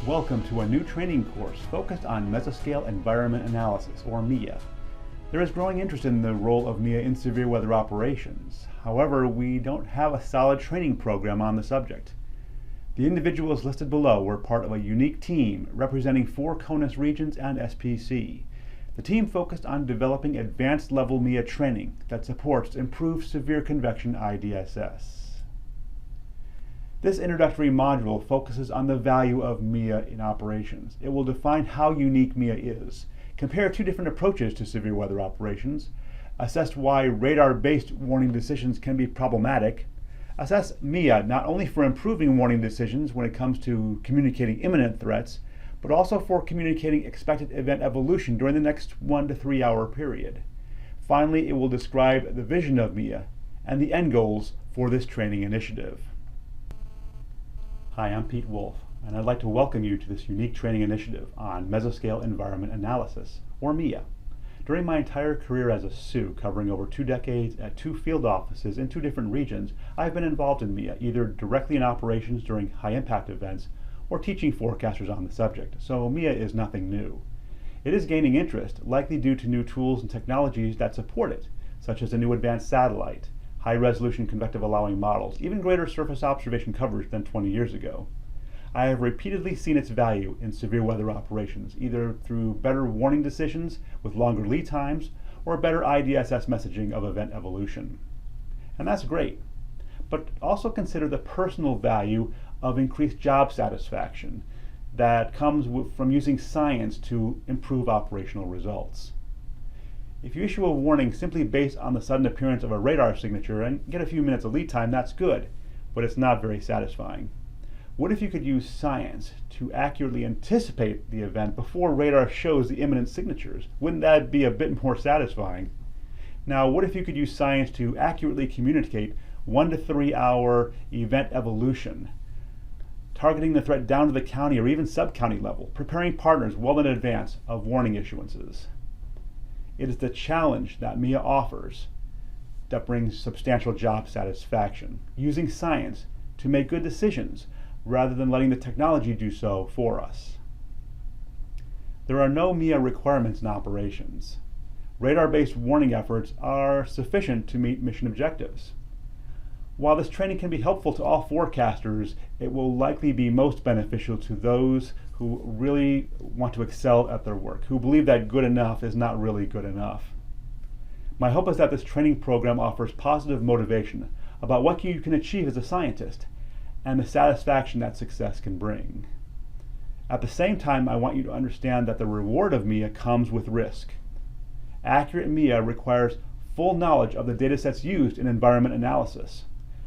Welcome to a new training course focused on mesoscale environment analysis, or MEA. There is growing interest in the role of MEA in severe weather operations. However, we don't have a solid training program on the subject. The individuals listed below were part of a unique team representing 4 CONUS regions and SPC. The team focused on developing advanced level MEA training that supports improved severe convection IDSS. This introductory module focuses on the value of MEA in operations. It will define how unique MEA is, compare 2 different approaches to severe weather operations, assess why radar-based warning decisions can be problematic, assess MEA not only for improving warning decisions when it comes to communicating imminent threats, but also for communicating expected event evolution during the next 1 to 3 hour period. Finally, it will describe the vision of MEA and the end goals for this training initiative. Hi, I'm Pete Wolf, and I'd like to welcome you to this unique training initiative on mesoscale environment analysis, or MEA. During my entire career as a SOO, covering over 2 decades at 2 field offices in 2 different regions, I've been involved in MEA, either directly in operations during high-impact events or teaching forecasters on the subject, so MEA is nothing new. It is gaining interest, likely due to new tools and technologies that support it, such as a new advanced satellite, high-resolution convective allowing models, even greater surface observation coverage than 20 years ago. I have repeatedly seen its value in severe weather operations, either through better warning decisions with longer lead times or better IDSS messaging of event evolution. And that's great, but also consider the personal value of increased job satisfaction that comes from using science to improve operational results. If you issue a warning simply based on the sudden appearance of a radar signature and get a few minutes of lead time, that's good, but it's not very satisfying. What if you could use science to accurately anticipate the event before radar shows the imminent signatures? Wouldn't that be a bit more satisfying? Now, what if you could use science to accurately communicate 1 to 3 hour event evolution, targeting the threat down to the county or even sub-county level, preparing partners well in advance of warning issuances? It is the challenge that MEA offers that brings substantial job satisfaction, using science to make good decisions rather than letting the technology do so for us. There are no MEA requirements in operations. Radar-based warning efforts are sufficient to meet mission objectives. While this training can be helpful to all forecasters, it will likely be most beneficial to those who really want to excel at their work, who believe that good enough is not really good enough. My hope is that this training program offers positive motivation about what you can achieve as a scientist and the satisfaction that success can bring. At the same time, I want you to understand that the reward of MEA comes with risk. Accurate MEA requires full knowledge of the datasets used in environment analysis,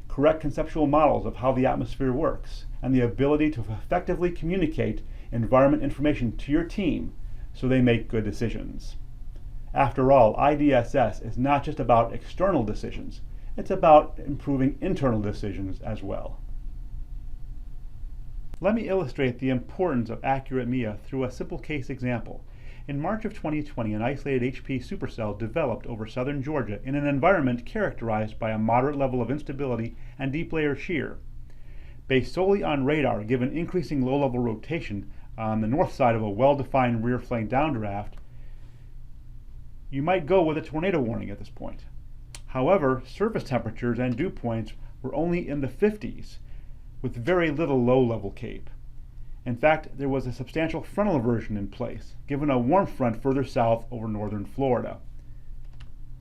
correct conceptual models of how the atmosphere works, and the ability to effectively communicate environment information to your team so they make good decisions. After all, IDSS is not just about external decisions, it's about improving internal decisions as well. Let me illustrate the importance of accurate MEA through a simple case example. In March of 2020, an isolated HP supercell developed over southern Georgia in an environment characterized by a moderate level of instability and deep layer shear. Based solely on radar, given increasing low-level rotation on the north side of a well-defined rear flank downdraft, you might go with a tornado warning at this point. However, surface temperatures and dew points were only in the 50s, with very little low-level CAPE. In fact, there was a substantial frontal aversion in place, given a warm front further south over northern Florida.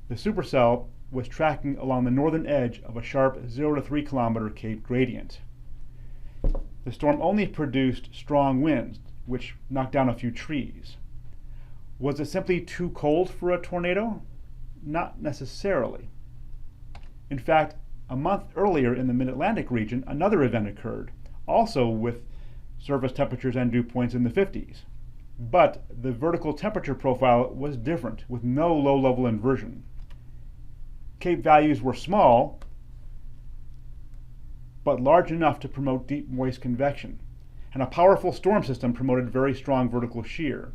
The supercell was tracking along the northern edge of a sharp 0 to 3 kilometer CAPE gradient. The storm only produced strong winds, which knocked down a few trees. Was it simply too cold for a tornado? Not necessarily. In fact, a month earlier in the Mid-Atlantic region, another event occurred, also with surface temperatures and dew points in the 50s. But the vertical temperature profile was different, with no low-level inversion. Cape values were small, but large enough to promote deep moist convection. And a powerful storm system promoted very strong vertical shear.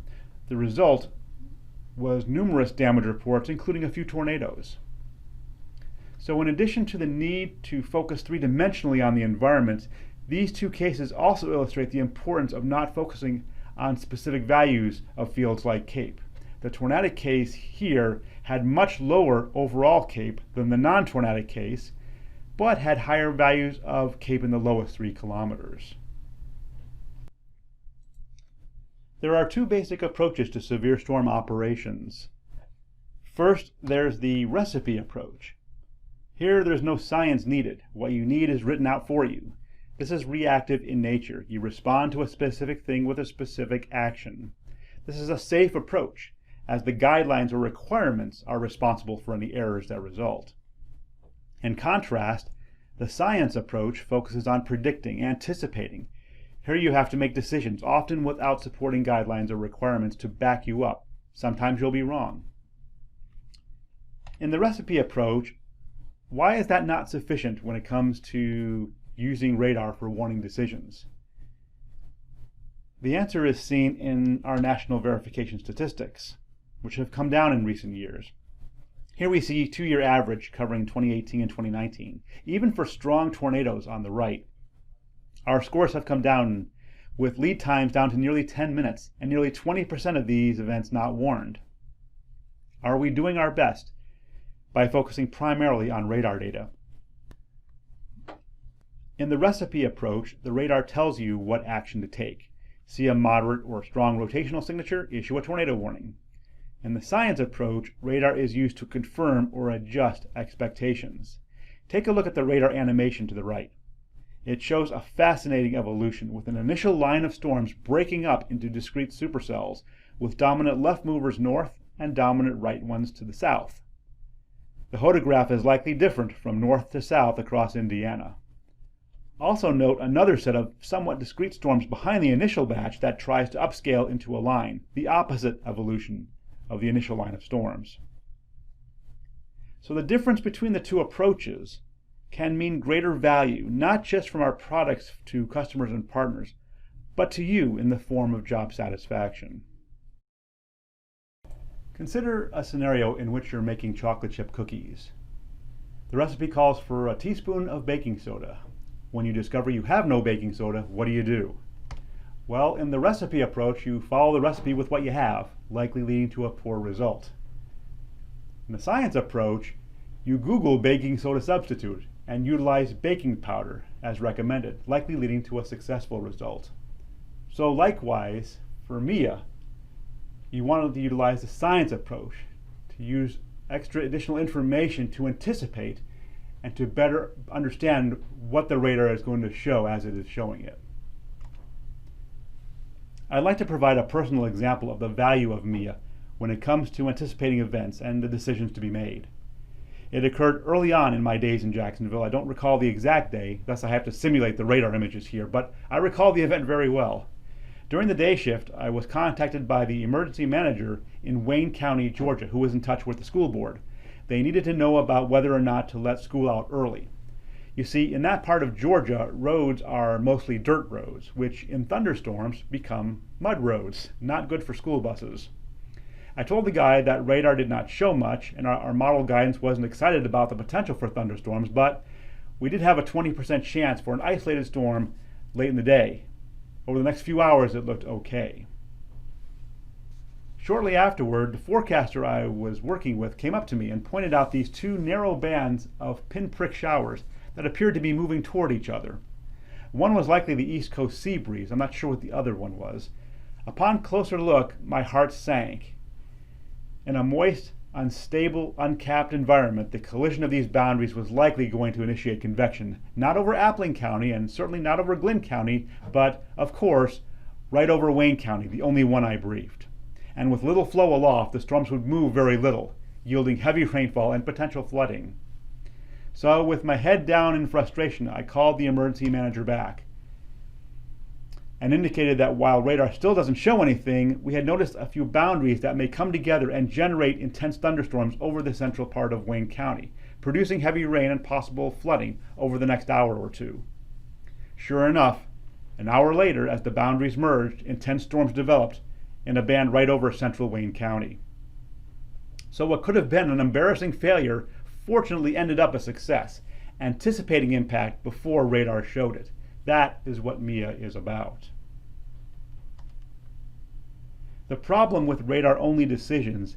The result was numerous damage reports, including a few tornadoes. So in addition to the need to focus three-dimensionally on the environment, these two cases also illustrate the importance of not focusing on specific values of fields like CAPE. The tornadic case here had much lower overall CAPE than the non-tornadic case, but had higher values of CAPE in the lowest 3 kilometers. There are two basic approaches to severe storm operations. First, there's the recipe approach. Here, there's no science needed. What you need is written out for you. This is reactive in nature. You respond to a specific thing with a specific action. This is a safe approach, as the guidelines or requirements are responsible for any errors that result. In contrast, the science approach focuses on predicting, anticipating. Here you have to make decisions, often without supporting guidelines or requirements to back you up. Sometimes you'll be wrong. In the recipe approach, why is that not sufficient when it comes to using radar for warning decisions? The answer is seen in our national verification statistics, which have come down in recent years. Here we see 2-year average covering 2018 and 2019. Even for strong tornadoes on the right, our scores have come down, with lead times down to nearly 10 minutes, and nearly 20% of these events not warned. Are we doing our best by focusing primarily on radar data? In the recipe approach, the radar tells you what action to take. See a moderate or strong rotational signature, issue a tornado warning. In the science approach, radar is used to confirm or adjust expectations. Take a look at the radar animation to the right. It shows a fascinating evolution, with an initial line of storms breaking up into discrete supercells, with dominant left movers north and dominant right ones to the south. The hodograph is likely different from north to south across Indiana. Also note another set of somewhat discrete storms behind the initial batch that tries to upscale into a line, the opposite evolution of the initial line of storms. So the difference between the two approaches can mean greater value, not just from our products to customers and partners, but to you in the form of job satisfaction. Consider a scenario in which you're making chocolate chip cookies. The recipe calls for a teaspoon of baking soda. When you discover you have no baking soda, what do? Well, in the recipe approach, you follow the recipe with what you have, likely leading to a poor result. In the science approach, you Google baking soda substitute and utilize baking powder as recommended, likely leading to a successful result. So likewise, for MIA, you wanted to utilize the science approach to use extra additional information to anticipate and to better understand what the radar is going to show as it is showing it. I'd like to provide a personal example of the value of MIA when it comes to anticipating events and the decisions to be made. It occurred early on in my days in Jacksonville. I don't recall the exact day, thus I have to simulate the radar images here, but I recall the event very well. During the day shift, I was contacted by the emergency manager in Wayne County, Georgia, who was in touch with the school board. They needed to know about whether or not to let school out early. You see, in that part of Georgia, roads are mostly dirt roads, which in thunderstorms become mud roads, not good for school buses. I told the guy that radar did not show much, and our model guidance wasn't excited about the potential for thunderstorms, but we did have a 20% chance for an isolated storm late in the day. Over the next few hours, it looked okay. Shortly afterward, the forecaster I was working with came up to me and pointed out these two narrow bands of pinprick showers that appeared to be moving toward each other. One was likely the East Coast sea breeze. I'm not sure what the other one was. Upon closer look, my heart sank. In a moist, unstable, uncapped environment, the collision of these boundaries was likely going to initiate convection, not over Appling County and certainly not over Glynn County, but, of course, right over Wayne County, the only one I briefed. and with little flow aloft, the storms would move very little, yielding heavy rainfall and potential flooding. So with my head down in frustration, I called the emergency manager back and indicated that while radar still doesn't show anything, we had noticed a few boundaries that may come together and generate intense thunderstorms over the central part of Wayne County, producing heavy rain and possible flooding over the next hour or two. Sure enough, an hour later, as the boundaries merged, intense storms developed in a band right over central Wayne County. So what could have been an embarrassing failure fortunately ended up a success, anticipating impact before radar showed it. That is what MIA is about. The problem with radar-only decisions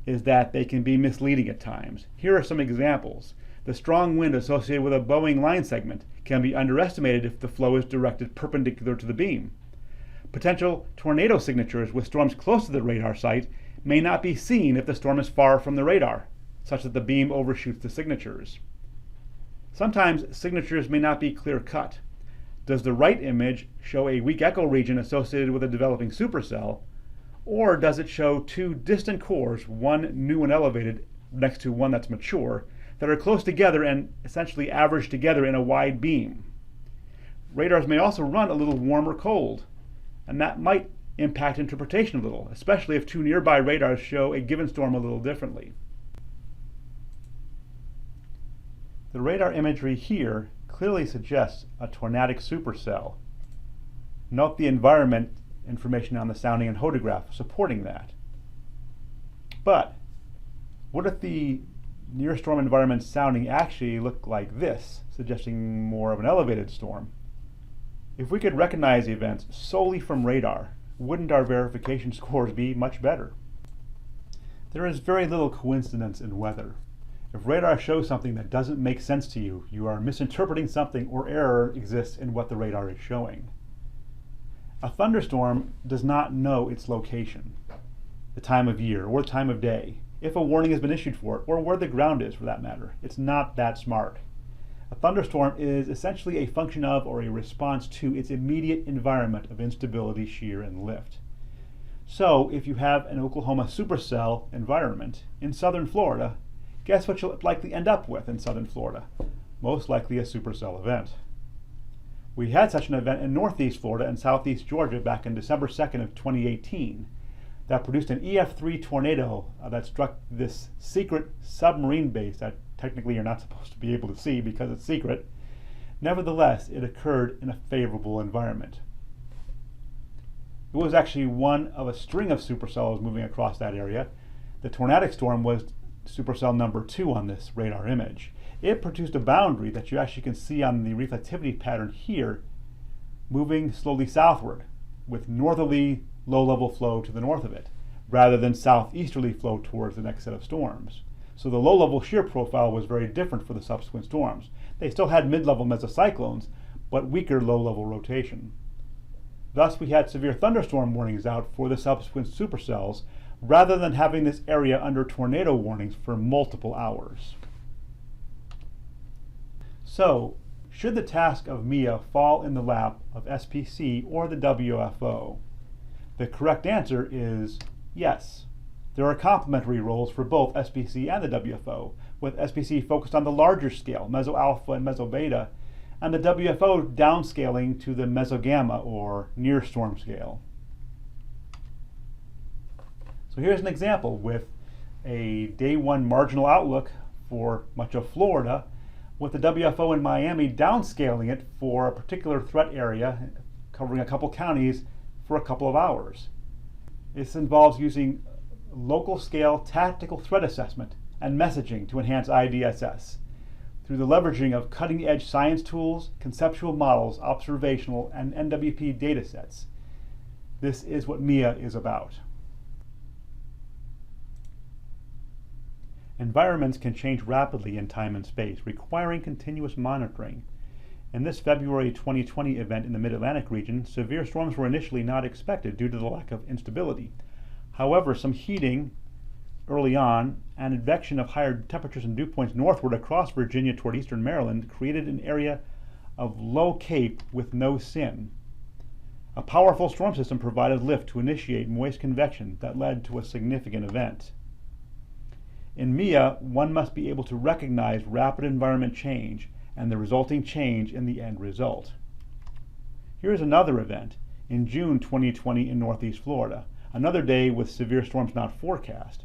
is that they can be misleading at times. Here are some examples. The strong wind associated with a Boeing line segment can be underestimated if the flow is directed perpendicular to the beam. Potential tornado signatures with storms close to the radar site may not be seen if the storm is far from the radar, such that the beam overshoots the signatures. Sometimes signatures may not be clear-cut. Does the right image show a weak echo region associated with a developing supercell, or does it show two distant cores, one new and elevated next to one that's mature, that are close together and essentially average together in a wide beam? Radars may also run a little warm or cold, and that might impact interpretation a little, especially if two nearby radars show a given storm a little differently. The radar imagery here clearly suggests a tornadic supercell. Note the environment information on the sounding and hodograph supporting that. But what if the near storm environment sounding actually looked like this, suggesting more of an elevated storm? If we could recognize events solely from radar, wouldn't our verification scores be much better? There is very little coincidence in weather. If radar shows something that doesn't make sense to you, you are misinterpreting something or error exists in what the radar is showing. A thunderstorm does not know its location, the time of year, or time of day, if a warning has been issued for it, or where the ground is for that matter. It's not that smart. A thunderstorm is essentially a function of or a response to its immediate environment of instability, shear, and lift. So if you have an Oklahoma supercell environment in southern Florida, guess what you'll likely end up with in southern Florida? Most likely a supercell event. We had such an event in northeast Florida and southeast Georgia back in December 2nd of 2018 that produced an EF3 tornado that struck this secret submarine base that technically you're not supposed to be able to see because it's secret. Nevertheless, it occurred in a favorable environment. It was actually one of a string of supercells moving across that area. The tornadic storm was supercell number 2 on this radar image. It produced a boundary that you actually can see on the reflectivity pattern here, moving slowly southward with northerly low-level flow to the north of it, rather than southeasterly flow towards the next set of storms. So the low-level shear profile was very different for the subsequent storms. They still had mid-level mesocyclones, but weaker low-level rotation. Thus, we had severe thunderstorm warnings out for the subsequent supercells, rather than having this area under tornado warnings for multiple hours. So, should the task of MIA fall in the lap of SPC or the WFO? The correct answer is yes. There are complementary roles for both SPC and the WFO, with SPC focused on the larger scale, meso-alpha and meso-beta, and the WFO downscaling to the meso-gamma or near storm scale. So here's an example with a day 1 marginal outlook for much of Florida, with the WFO in Miami downscaling it for a particular threat area, covering a couple counties for a couple of hours. This involves using local scale tactical threat assessment and messaging to enhance IDSS through the leveraging of cutting edge science tools, conceptual models, observational, and NWP datasets. This is what MIA is about. Environments can change rapidly in time and space, requiring continuous monitoring. In this February 2020 event in the Mid-Atlantic region, severe storms were initially not expected due to the lack of instability. However, some heating early on and advection of higher temperatures and dew points northward across Virginia toward eastern Maryland created an area of low CAPE with no SIN. A powerful storm system provided lift to initiate moist convection that led to a significant event. In MIA, one must be able to recognize rapid environment change and the resulting change in the end result. Here is another event in June 2020 in Northeast Florida, another day with severe storms not forecast.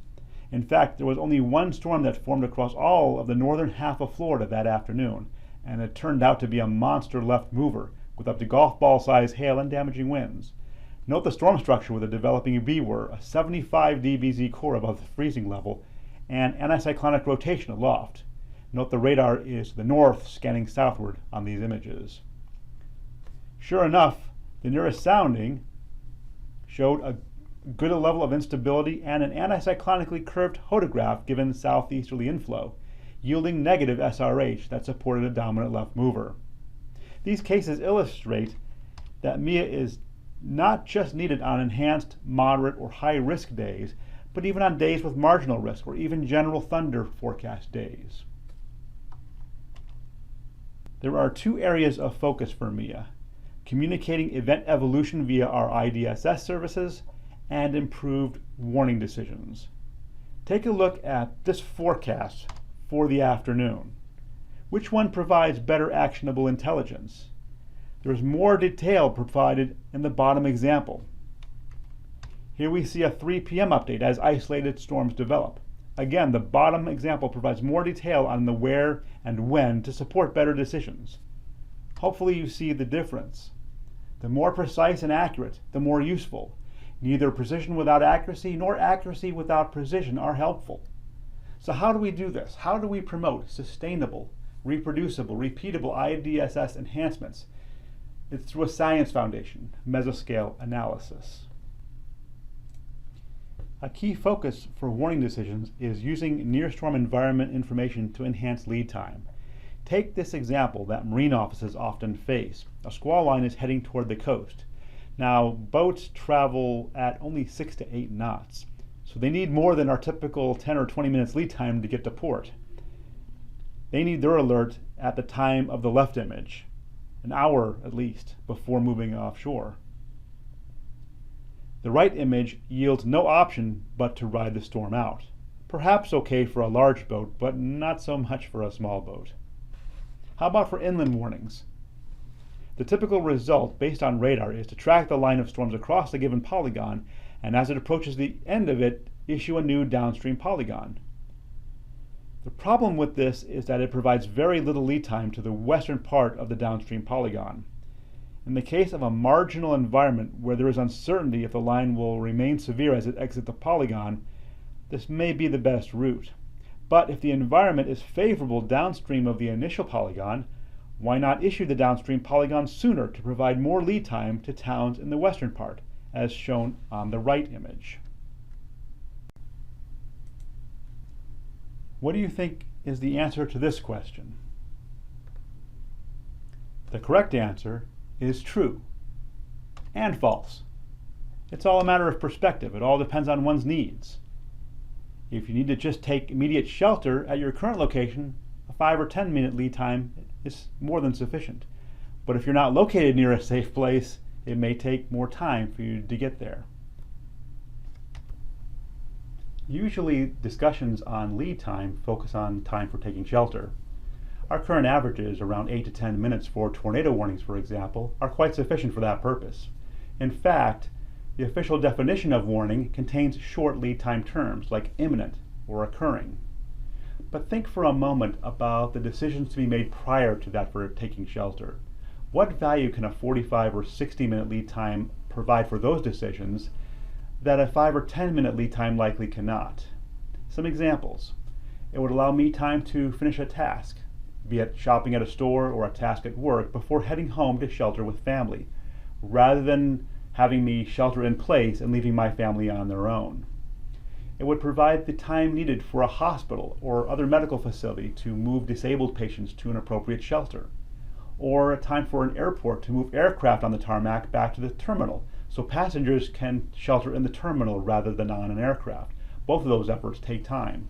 In fact, there was only one storm that formed across all of the northern half of Florida that afternoon, and it turned out to be a monster left mover with up to golf ball size hail and damaging winds. Note the storm structure with a developing BWER, a 75 dBz core above the freezing level, and anticyclonic rotation aloft. Note the radar is to the north, scanning southward on these images. Sure enough, the nearest sounding showed a good level of instability and an anticyclonically curved hodograph given southeasterly inflow, yielding negative SRH that supported a dominant left mover. These cases illustrate that MIA is not just needed on enhanced, moderate, or high-risk days, but even on days with marginal risk or even general thunder forecast days. There are two areas of focus for MIA: communicating event evolution via our IDSS services and improved warning decisions. Take a look at this forecast for the afternoon. Which one provides better actionable intelligence? There is more detail provided in the bottom example. Here we see a 3 p.m. update as isolated storms develop. Again, the bottom example provides more detail on the where and when to support better decisions. Hopefully you see the difference. The more precise and accurate, the more useful. Neither precision without accuracy nor accuracy without precision are helpful. So how do we do this? How do we promote sustainable, reproducible, repeatable IDSS enhancements? It's through a science foundation, mesoscale analysis. A key focus for warning decisions is using near-storm environment information to enhance lead time. Take this example that marine offices often face. A squall line is heading toward the coast. Now, boats travel at only 6 to 8 knots, so they need more than our typical 10 or 20 minutes lead time to get to port. They need their alert at the time of the left image, an hour at least, before moving offshore. The right image yields no option but to ride the storm out. Perhaps okay for a large boat, but not so much for a small boat. How about for inland warnings? The typical result based on radar is to track the line of storms across a given polygon, and as it approaches the end of it, issue a new downstream polygon. The problem with this is that it provides very little lead time to the western part of the downstream polygon. In the case of a marginal environment where there is uncertainty if the line will remain severe as it exits the polygon, this may be the best route. But if the environment is favorable downstream of the initial polygon, why not issue the downstream polygon sooner to provide more lead time to towns in the western part, as shown on the right image? What do you think is the answer to this question? The correct answer is true and false. It's all a matter of perspective. It all depends on one's needs. If you need to just take immediate shelter at your current location, a 5 or 10 minute lead time is more than sufficient. But if you're not located near a safe place, it may take more time for you to get there. Usually discussions on lead time focus on time for taking shelter. Our current averages, around 8 to 10 minutes for tornado warnings, for example, are quite sufficient for that purpose. In fact, the official definition of warning contains short lead time terms like imminent or occurring. But think for a moment about the decisions to be made prior to that for taking shelter. What value can a 45 or 60 minute lead time provide for those decisions that a 5 or 10 minute lead time likely cannot? Some examples. It would allow me time to finish a task, be it shopping at a store or a task at work, before heading home to shelter with family, rather than having me shelter in place and leaving my family on their own. It would provide the time needed for a hospital or other medical facility to move disabled patients to an appropriate shelter, or a time for an airport to move aircraft on the tarmac back to the terminal so passengers can shelter in the terminal rather than on an aircraft. Both of those efforts take time.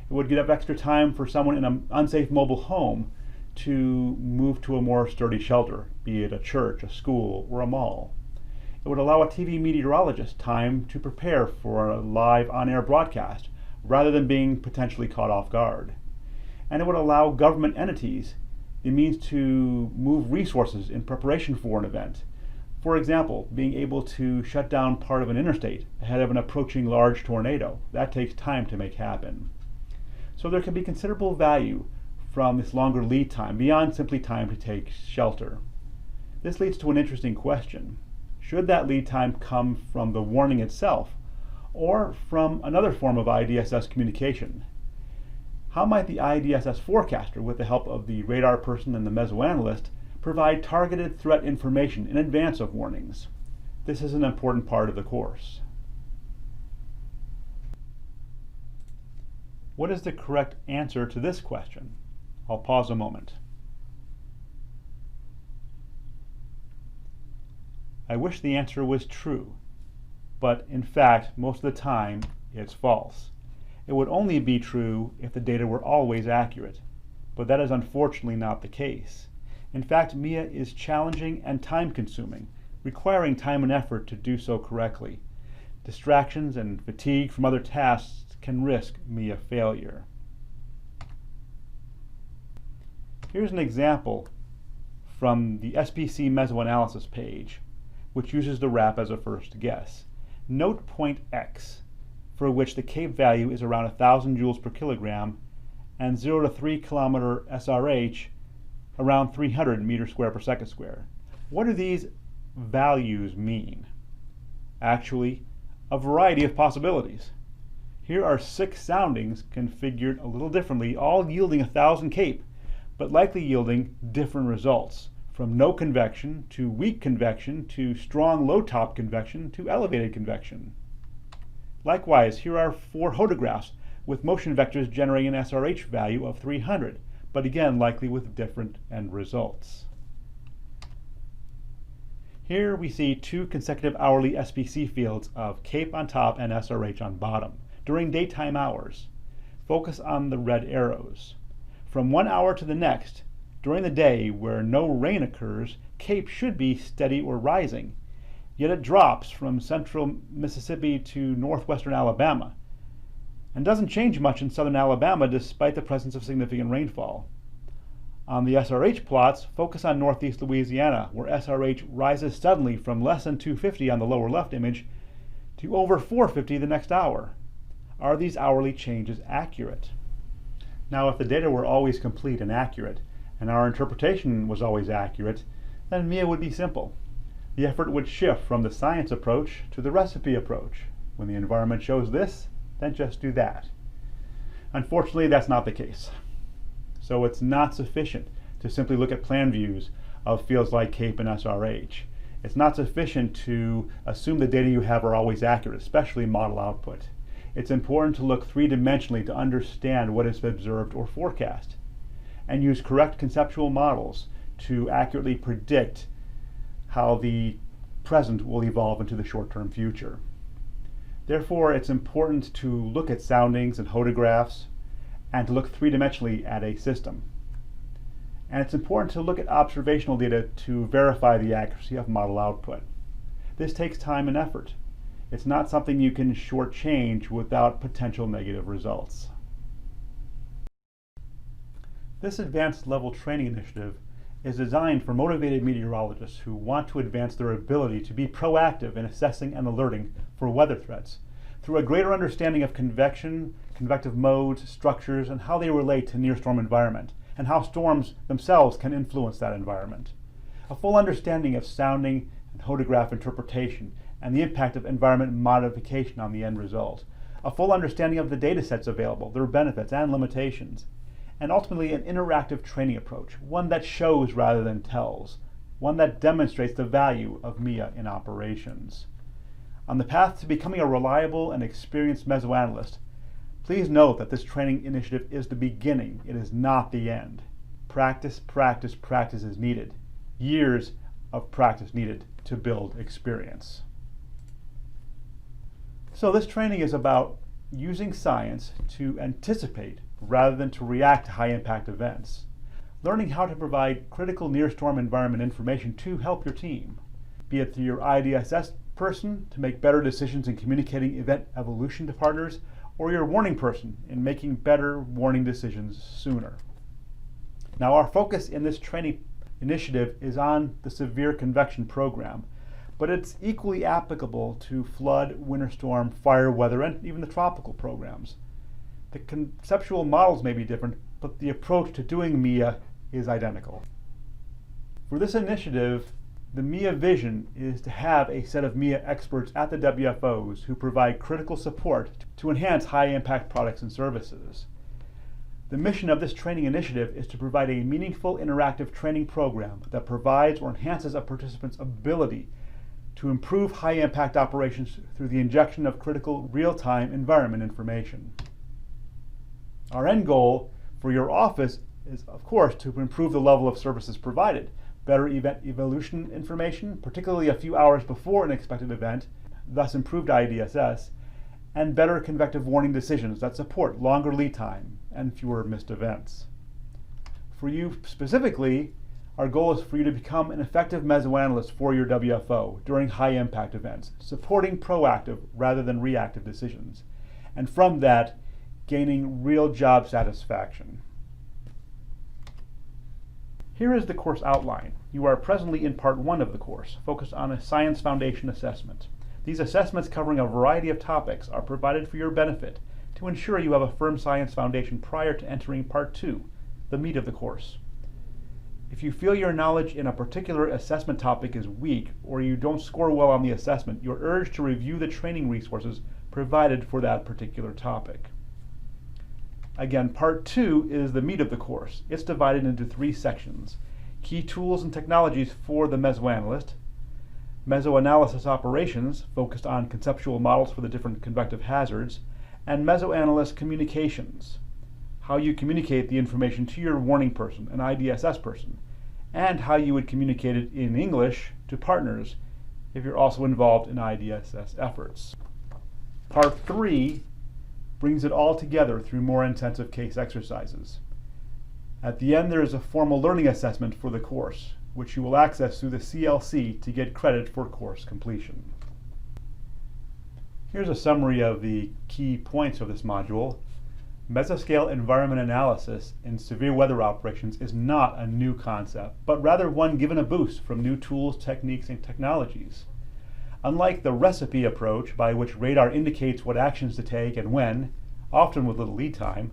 It would give extra time for someone in an unsafe mobile home to move to a more sturdy shelter, be it a church, a school, or a mall. It would allow a TV meteorologist time to prepare for a live on-air broadcast rather than being potentially caught off guard. And it would allow government entities the means to move resources in preparation for an event. For example, being able to shut down part of an interstate ahead of an approaching large tornado. That takes time to make happen. So there can be considerable value from this longer lead time beyond simply time to take shelter. This leads to an interesting question. Should that lead time come from the warning itself or from another form of IDSS communication? How might the IDSS forecaster, with the help of the radar person and the mesoanalyst, provide targeted threat information in advance of warnings? This is an important part of the course. What is the correct answer to this question? I'll pause a moment. I wish the answer was true, but in fact, most of the time, it's false. It would only be true if the data were always accurate, but that is unfortunately not the case. In fact, MIA is challenging and time-consuming, requiring time and effort to do so correctly. Distractions and fatigue from other tasks can risk MIA failure. Here's an example from the SPC mesoanalysis page, which uses the RAP as a first guess. Note point X, for which the CAPE value is around 1,000 joules per kilogram, and 0 to 3 kilometer SRH around 300 meters square per second square. What do these values mean? Actually, a variety of possibilities. Here are 6 soundings configured a little differently, all yielding 1,000 CAPE, but likely yielding different results, from no convection to weak convection to strong low top convection to elevated convection. Likewise, here are 4 photographs with motion vectors generating an SRH value of 300, but again likely with different end results. Here we see 2 consecutive hourly SPC fields of CAPE on top and SRH on bottom during daytime hours. Focus on the red arrows. From 1 hour to the next, during the day where no rain occurs, CAPE should be steady or rising, yet it drops from central Mississippi to northwestern Alabama, and doesn't change much in southern Alabama despite the presence of significant rainfall. On the SRH plots, focus on northeast Louisiana, where SRH rises suddenly from less than 250 on the lower left image to over 450 the next hour. Are these hourly changes accurate? Now, if the data were always complete and accurate, and our interpretation was always accurate, then MIA would be simple. The effort would shift from the science approach to the recipe approach. When the environment shows this, then just do that. Unfortunately, that's not the case. So it's not sufficient to simply look at plan views of fields like CAPE and SRH. It's not sufficient to assume the data you have are always accurate, especially model output. It's important to look three-dimensionally to understand what is observed or forecast, and use correct conceptual models to accurately predict how the present will evolve into the short-term future. Therefore, it's important to look at soundings and photographs and to look three-dimensionally at a system. And it's important to look at observational data to verify the accuracy of model output. This takes time and effort. It's not something you can shortchange without potential negative results. This advanced level training initiative is designed for motivated meteorologists who want to advance their ability to be proactive in assessing and alerting for weather threats through a greater understanding of convection, convective modes, structures, and how they relate to near-storm environment, and how storms themselves can influence that environment. A full understanding of sounding and photograph interpretation and the impact of environment modification on the end result. A full understanding of the data sets available, their benefits and limitations. And ultimately an interactive training approach, one that shows rather than tells, one that demonstrates the value of MIA in operations. On the path to becoming a reliable and experienced mesoanalyst, please note that this training initiative is the beginning, it is not the end. Practice, practice, practice is needed. Years of practice needed to build experience. So this training is about using science to anticipate rather than to react to high-impact events. Learning how to provide critical near-storm environment information to help your team. be it through your IDSS person to make better decisions in communicating event evolution to partners, or your warning person in making better warning decisions sooner. Now, our focus in this training initiative is on the severe convection program, but it's equally applicable to flood, winter storm, fire, weather, and even the tropical programs. The conceptual models may be different, but the approach to doing MIA is identical. For this initiative, the MIA vision is to have a set of MIA experts at the WFOs who provide critical support to enhance high-impact products and services. The mission of this training initiative is to provide a meaningful interactive training program that provides or enhances a participant's ability to improve high-impact operations through the injection of critical real-time environment information. Our end goal for your office is, of course, to improve the level of services provided, better event evolution information, particularly a few hours before an expected event, thus improved IDSS, and better convective warning decisions that support longer lead time and fewer missed events. For you specifically, our goal is for you to become an effective mesoanalyst for your WFO during high-impact events, supporting proactive rather than reactive decisions, and from that, gaining real job satisfaction. Here is the course outline. You are presently in part 1 of the course, focused on a science foundation assessment. These assessments covering a variety of topics are provided for your benefit to ensure you have a firm science foundation prior to entering part 2, the meat of the course. If you feel your knowledge in a particular assessment topic is weak or you don't score well on the assessment, you're urged to review the training resources provided for that particular topic. Again, part 2 is the meat of the course. It's divided into 3 sections: key tools and technologies for the mesoanalyst, mesoanalysis operations, focused on conceptual models for the different convective hazards, and mesoanalyst communications, how you communicate the information to your warning person, an IDSS person, and how you would communicate it in English to partners if you're also involved in IDSS efforts. Part 3 brings it all together through more intensive case exercises. At the end, there is a formal learning assessment for the course, which you will access through the CLC to get credit for course completion. Here's a summary of the key points of this module. Mesoscale environment analysis in severe weather operations is not a new concept, but rather one given a boost from new tools, techniques, and technologies. Unlike the recipe approach, by which radar indicates what actions to take and when, often with little lead time,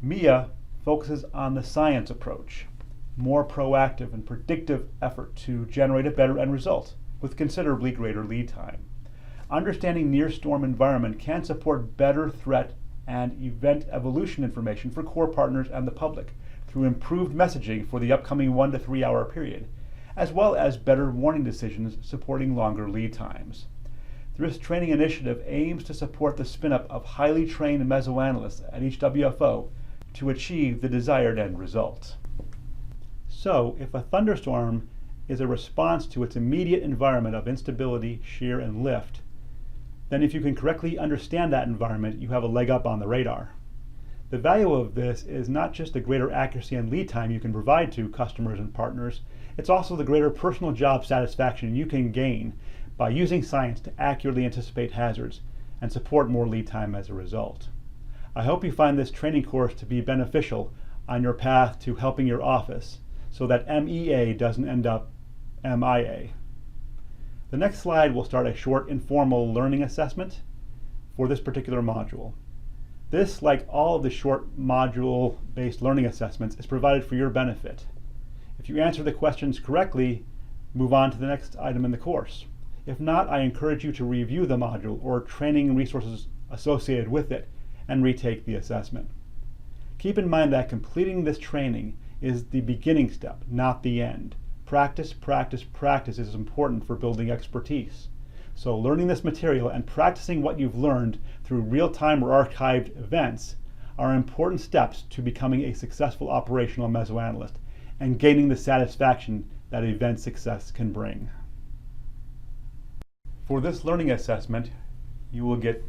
MIA focuses on the science approach, more proactive and predictive effort to generate a better end result with considerably greater lead time. Understanding near-storm environment can support better threat and event evolution information for core partners and the public through improved messaging for the upcoming 1 to 3 hour period, as well as better warning decisions supporting longer lead times. This training initiative aims to support the spin-up of highly trained mesoanalysts at each WFO to achieve the desired end result. So, if a thunderstorm is a response to its immediate environment of instability, shear, and lift, then if you can correctly understand that environment, you have a leg up on the radar. The value of this is not just the greater accuracy and lead time you can provide to customers and partners, it's also the greater personal job satisfaction you can gain by using science to accurately anticipate hazards and support more lead time as a result. I hope you find this training course to be beneficial on your path to helping your office so that MEA doesn't end up MIA. The next slide will start a short informal learning assessment for this particular module. This, like all of the short module-based learning assessments, is provided for your benefit. If you answer the questions correctly, move on to the next item in the course. If not, I encourage you to review the module or training resources associated with it and retake the assessment. Keep in mind that completing this training is the beginning step, not the end. Practice, practice, practice is important for building expertise. So learning this material and practicing what you've learned through real-time or archived events are important steps to becoming a successful operational mesoanalyst and gaining the satisfaction that event success can bring. For this learning assessment, you will get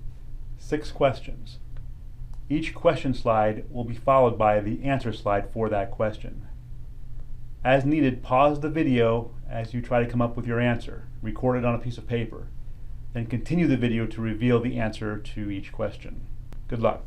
6 questions. Each question slide will be followed by the answer slide for that question. As needed, pause the video as you try to come up with your answer. Record it on a piece of paper. Then continue the video to reveal the answer to each question. Good luck.